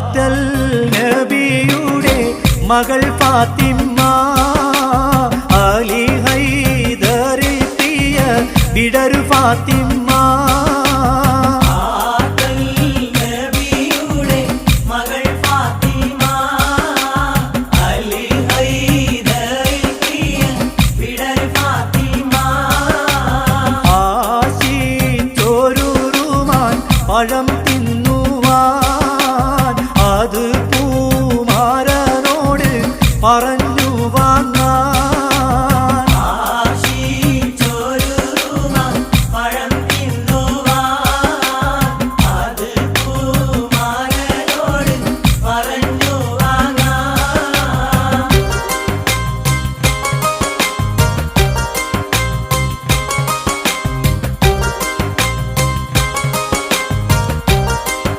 ആറ്റൽ നബിയുടെ മകൾ ഫാത്തിമ അലി ഹൈദരെത്തിയ വിടരു ഫാത്തിമ പഴം തിന്നുവാൻ അത് പൂമാരനോട് പറഞ്ഞു.